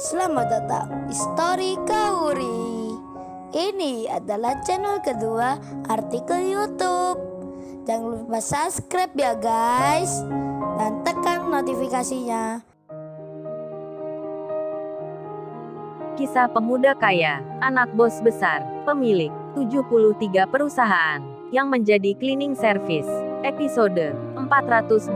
Selamat datang di Story Kauri. Ini adalah channel kedua artikel YouTube. Jangan lupa subscribe ya guys, dan tekan notifikasinya. Kisah pemuda kaya, anak bos besar, pemilik 73 perusahaan, yang menjadi cleaning service. Episode 429.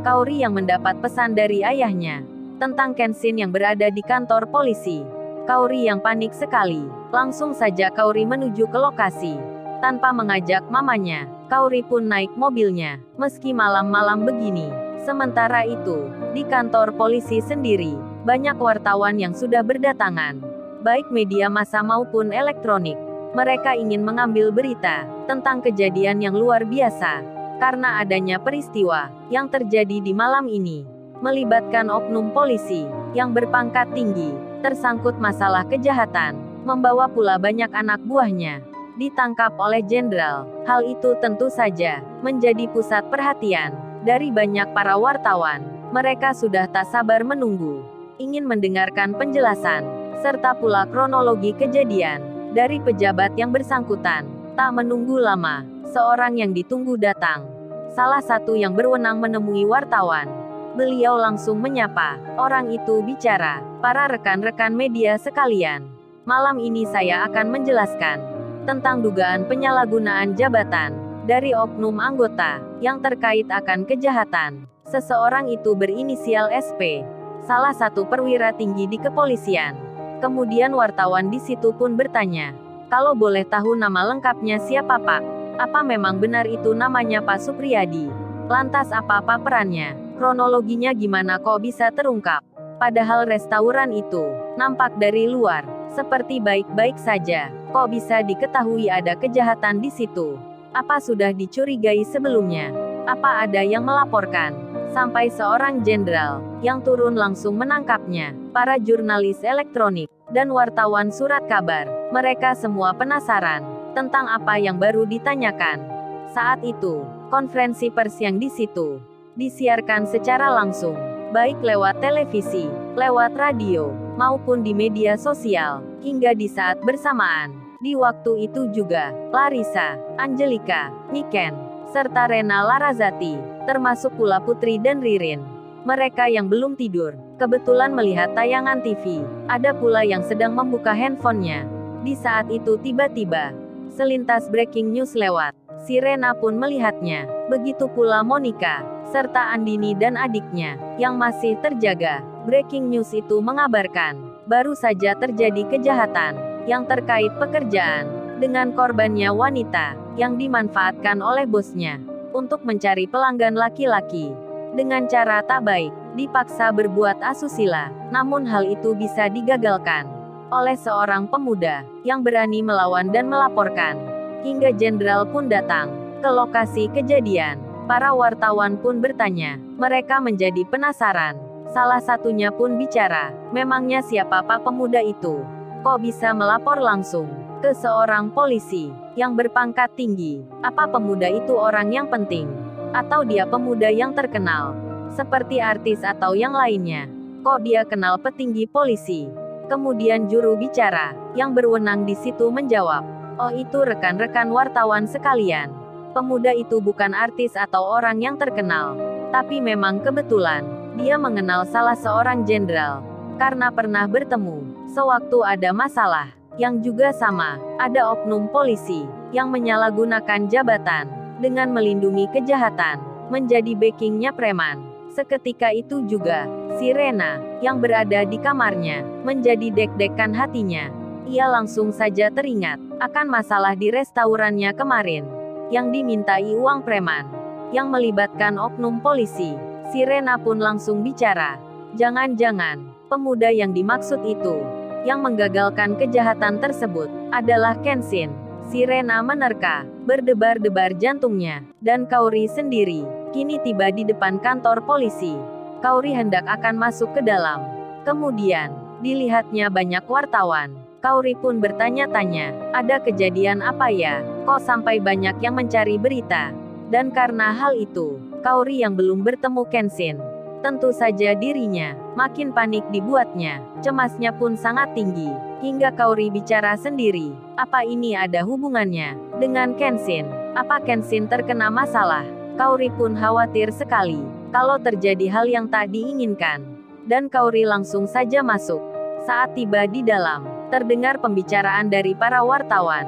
Kaori yang mendapat pesan dari ayahnya tentang Kenshin yang berada di kantor polisi. Kaori yang panik sekali. Langsung saja Kaori menuju ke lokasi. Tanpa mengajak mamanya, Kaori pun naik mobilnya, meski malam-malam begini. Sementara itu, di kantor polisi sendiri, banyak wartawan yang sudah berdatangan. Baik media massa maupun elektronik. Mereka ingin mengambil berita tentang kejadian yang luar biasa. Karena adanya peristiwa yang terjadi di malam ini, melibatkan oknum polisi yang berpangkat tinggi, tersangkut masalah kejahatan, membawa pula banyak anak buahnya ditangkap oleh jenderal. Hal itu tentu saja menjadi pusat perhatian dari banyak para wartawan. Mereka sudah tak sabar menunggu, ingin mendengarkan penjelasan serta pula kronologi kejadian dari pejabat yang bersangkutan. Tak menunggu lama, seorang yang ditunggu datang. Salah satu yang berwenang menemui wartawan. Beliau langsung menyapa. Orang itu bicara, "Para rekan-rekan media sekalian, malam ini saya akan menjelaskan tentang dugaan penyalahgunaan jabatan dari oknum anggota yang terkait akan kejahatan. Seseorang itu berinisial SP, salah satu perwira tinggi di kepolisian." Kemudian wartawan di situ pun bertanya, "Kalau boleh tahu nama lengkapnya siapa Pak? Apa memang benar itu namanya Pak Supriyadi? Lantas apa perannya? Kronologinya gimana kok bisa terungkap? Padahal restoran itu nampak dari luar seperti baik-baik saja. Kok bisa diketahui ada kejahatan di situ? Apa sudah dicurigai sebelumnya? Apa ada yang melaporkan?" Sampai seorang jenderal yang turun langsung menangkapnya. Para jurnalis elektronik dan wartawan surat kabar, mereka semua penasaran tentang apa yang baru ditanyakan. Saat itu, konferensi pers yang di situ disiarkan secara langsung, baik lewat televisi, lewat radio, maupun di media sosial. Hingga di saat bersamaan, di waktu itu juga, Larissa, Angelika, Niken, serta Rena Larazati, termasuk pula Putri dan Ririn. Mereka yang belum tidur, kebetulan melihat tayangan TV. Ada pula yang sedang membuka handphonenya. Di saat itu tiba-tiba, selintas breaking news lewat. Si Rena pun melihatnya. Begitu pula Monica, serta Andini dan adiknya, yang masih terjaga. Breaking news itu mengabarkan, baru saja terjadi kejahatan yang terkait pekerjaan dengan korbannya wanita yang dimanfaatkan oleh bosnya untuk mencari pelanggan laki-laki dengan cara tak baik, dipaksa berbuat asusila. Namun hal itu bisa digagalkan oleh seorang pemuda yang berani melawan dan melaporkan. Hingga jenderal pun datang ke lokasi kejadian. Para wartawan pun bertanya, mereka menjadi penasaran. Salah satunya pun bicara, "Memangnya siapa Pak pemuda itu? Kok bisa melapor langsung ke seorang polisi yang berpangkat tinggi? Apa pemuda itu orang yang penting? Atau dia pemuda yang terkenal, seperti artis atau yang lainnya? Kok dia kenal petinggi polisi?" Kemudian juru bicara yang berwenang di situ menjawab, "Oh itu rekan-rekan wartawan sekalian. Pemuda itu bukan artis atau orang yang terkenal. Tapi memang kebetulan, dia mengenal salah seorang jenderal. Karena pernah bertemu, sewaktu ada masalah, yang juga sama, ada oknum polisi yang menyalahgunakan jabatan dengan melindungi kejahatan, menjadi backingnya preman. Seketika itu juga, si Rena, yang berada di kamarnya, menjadi deg-degan hatinya. Ia langsung saja teringat akan masalah di restorannya kemarin, yang dimintai uang preman, yang melibatkan oknum polisi. Si Rena pun langsung bicara, "Jangan-jangan, pemuda yang dimaksud itu, yang menggagalkan kejahatan tersebut, adalah Kenshin." Si Rena menerka, berdebar-debar jantungnya, dan Kaori sendiri kini tiba di depan kantor polisi. Kaori hendak akan masuk ke dalam. Kemudian, dilihatnya banyak wartawan. Kaori pun bertanya-tanya, "Ada kejadian apa ya? Kok sampai banyak yang mencari berita?" Dan karena hal itu, Kaori yang belum bertemu Kenshin Tentu saja dirinya makin panik dibuatnya. Cemasnya pun sangat tinggi. Hingga Kaori bicara sendiri. Apa ini ada hubungannya dengan Kenshin? Apa Kenshin terkena masalah? Kaori pun khawatir sekali kalau terjadi hal yang tak diinginkan. Dan Kaori langsung saja masuk. Saat tiba di dalam, terdengar pembicaraan dari para wartawan.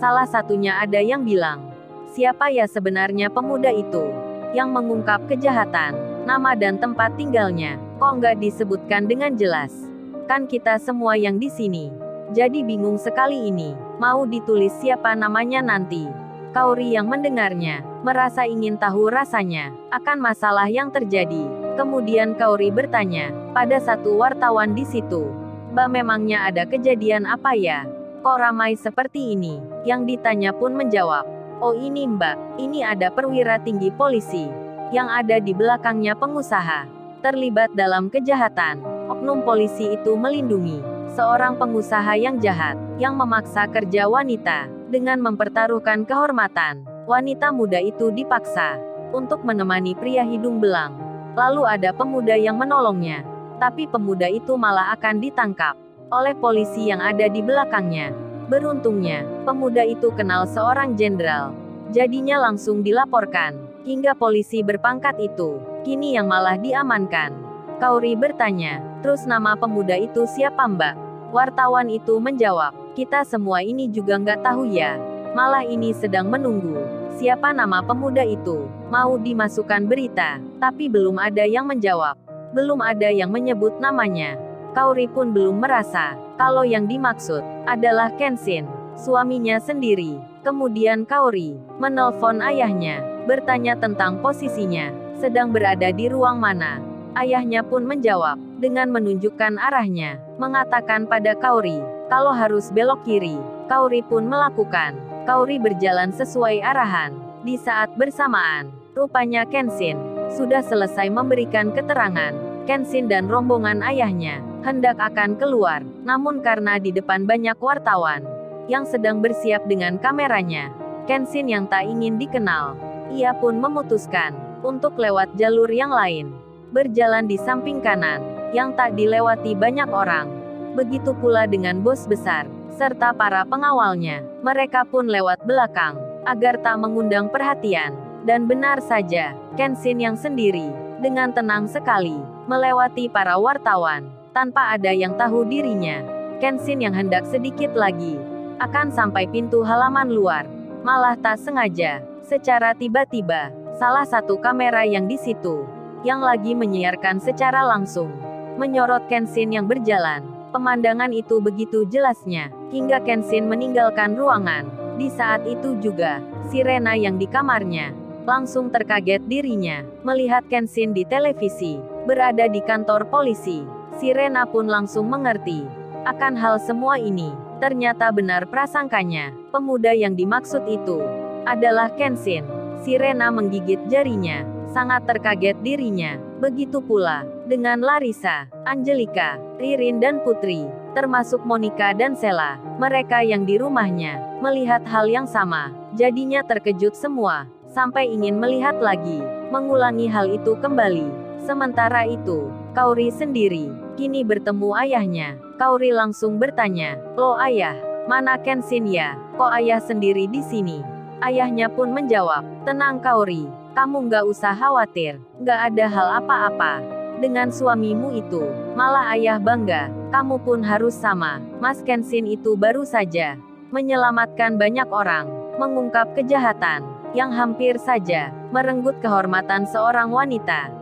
Salah satunya ada yang bilang, siapa ya sebenarnya pemuda itu yang mengungkap kejahatan? Nama dan tempat tinggalnya, kok nggak disebutkan dengan jelas? Kan kita semua yang di sini. Jadi bingung sekali ini, mau ditulis siapa namanya nanti. Kaori yang mendengarnya, merasa ingin tahu rasanya, akan masalah yang terjadi. Kemudian Kaori bertanya, pada satu wartawan di situ. Mbak memangnya ada kejadian apa ya? Kok ramai seperti ini? Yang ditanya pun menjawab, oh ini Mbak, ini ada perwira tinggi polisi yang ada di belakangnya pengusaha, terlibat dalam kejahatan. Oknum polisi itu melindungi seorang pengusaha yang jahat, yang memaksa kerja wanita, dengan mempertaruhkan kehormatan. Wanita muda itu dipaksa untuk menemani pria hidung belang. Lalu ada pemuda yang menolongnya, tapi pemuda itu malah akan ditangkap oleh polisi yang ada di belakangnya. Beruntungnya, pemuda itu kenal seorang jenderal, jadinya langsung dilaporkan hingga polisi berpangkat itu kini yang malah diamankan. Kaori bertanya, terus nama pemuda itu siapa Mbak? Wartawan itu menjawab, kita semua ini juga nggak tahu ya. Malah ini sedang menunggu siapa nama pemuda itu. Mau dimasukkan berita, tapi belum ada yang menjawab. Belum ada yang menyebut namanya. Kaori pun belum merasa kalau yang dimaksud adalah Kenshin, suaminya sendiri. Kemudian Kaori menelpon ayahnya, bertanya tentang posisinya, sedang berada di ruang mana. Ayahnya pun menjawab, dengan menunjukkan arahnya, mengatakan pada Kaori, kalau harus belok kiri. Kaori pun melakukan. Kaori berjalan sesuai arahan. Di saat bersamaan, rupanya Kenshin sudah selesai memberikan keterangan. Kenshin dan rombongan ayahnya hendak akan keluar, namun karena di depan banyak wartawan yang sedang bersiap dengan kameranya, Kenshin yang tak ingin dikenal, ia pun memutuskan untuk lewat jalur yang lain, berjalan di samping kanan yang tak dilewati banyak orang. Begitu pula dengan bos besar serta para pengawalnya, mereka pun lewat belakang agar tak mengundang perhatian. Dan benar saja, Kenshin yang sendiri dengan tenang sekali melewati para wartawan tanpa ada yang tahu dirinya. Kenshin yang hendak sedikit lagi akan sampai pintu halaman luar, malah tak sengaja, secara tiba-tiba, salah satu kamera yang di situ, yang lagi menyiarkan secara langsung, menyorot Kenshin yang berjalan. Pemandangan itu begitu jelasnya, hingga Kenshin meninggalkan ruangan. Di saat itu juga, Sirena yang di kamarnya, langsung terkaget dirinya, melihat Kenshin di televisi, berada di kantor polisi. Sirena pun langsung mengerti akan hal semua ini. Ternyata benar prasangkanya, pemuda yang dimaksud itu adalah Kenshin. Sirena menggigit jarinya, sangat terkaget dirinya. Begitu pula dengan Larissa, Angelika, Ririn dan Putri, termasuk Monica dan Sela. Mereka yang di rumahnya melihat hal yang sama, jadinya terkejut semua, sampai ingin melihat lagi, mengulangi hal itu kembali. Sementara itu, Kaori sendiri kini bertemu ayahnya. Kaori langsung bertanya, "Loh ayah, mana Kenshin ya? Kok ayah sendiri di sini?" Ayahnya pun menjawab, "Tenang Kaori, kamu nggak usah khawatir, nggak ada hal apa-apa dengan suamimu itu. Malah ayah bangga, kamu pun harus sama. Mas Kenshin itu baru saja menyelamatkan banyak orang, mengungkap kejahatan yang hampir saja merenggut kehormatan seorang wanita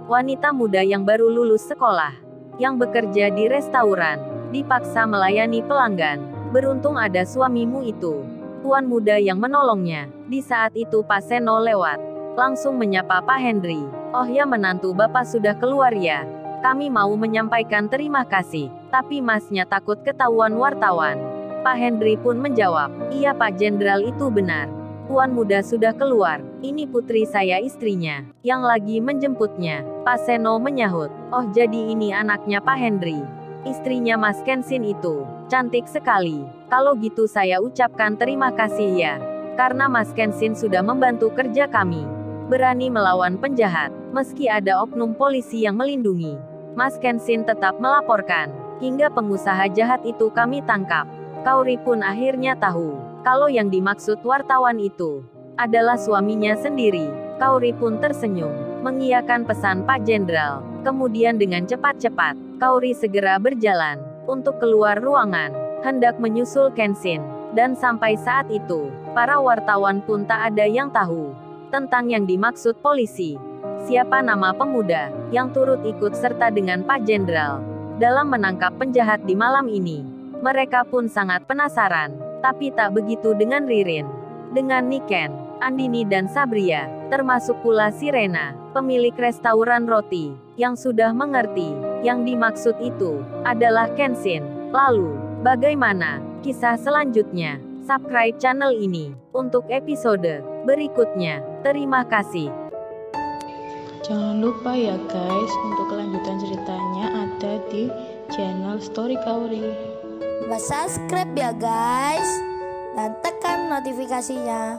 muda yang baru lulus sekolah, yang bekerja di restoran, dipaksa melayani pelanggan. Beruntung ada suamimu itu, tuan muda yang menolongnya." Di saat itu Pak Seno lewat, langsung menyapa Pak Henry. "Oh ya menantu Bapak sudah keluar ya? Kami mau menyampaikan terima kasih, tapi masnya takut ketahuan wartawan." Pak Henry pun menjawab, "Iya Pak Jenderal itu benar. Tuan muda sudah keluar, ini putri saya istrinya, yang lagi menjemputnya." Pak Seno menyahut, "Oh jadi ini anaknya Pak Henry, istrinya Mas Kenshin itu, cantik sekali. Kalau gitu saya ucapkan terima kasih ya, karena Mas Kenshin sudah membantu kerja kami. berani melawan penjahat, meski ada oknum polisi yang melindungi. Mas Kenshin tetap melaporkan, hingga pengusaha jahat itu kami tangkap. Kaori pun akhirnya tahu, kalau yang dimaksud wartawan itu adalah suaminya sendiri. Kaori pun tersenyum, mengiyakan pesan Pak Jenderal. Kemudian dengan cepat-cepat, Kaori segera berjalan untuk keluar ruangan, hendak menyusul Kenshin. Dan sampai saat itu, para wartawan pun tak ada yang tahu tentang yang dimaksud polisi. Siapa nama pemuda yang turut ikut serta dengan Pak Jenderal dalam menangkap penjahat di malam ini? Mereka pun sangat penasaran, tapi tak begitu dengan Ririn, dengan Niken, Andini dan Sabria, termasuk pula Sirena, pemilik restoran roti, yang sudah mengerti yang dimaksud itu adalah Kenshin. Lalu, bagaimana kisah selanjutnya? Subscribe channel ini untuk episode berikutnya. Terima kasih. Jangan lupa ya guys, untuk kelanjutan ceritanya ada di channel Story Kaori. Lupa subscribe ya guys, dan tekan notifikasinya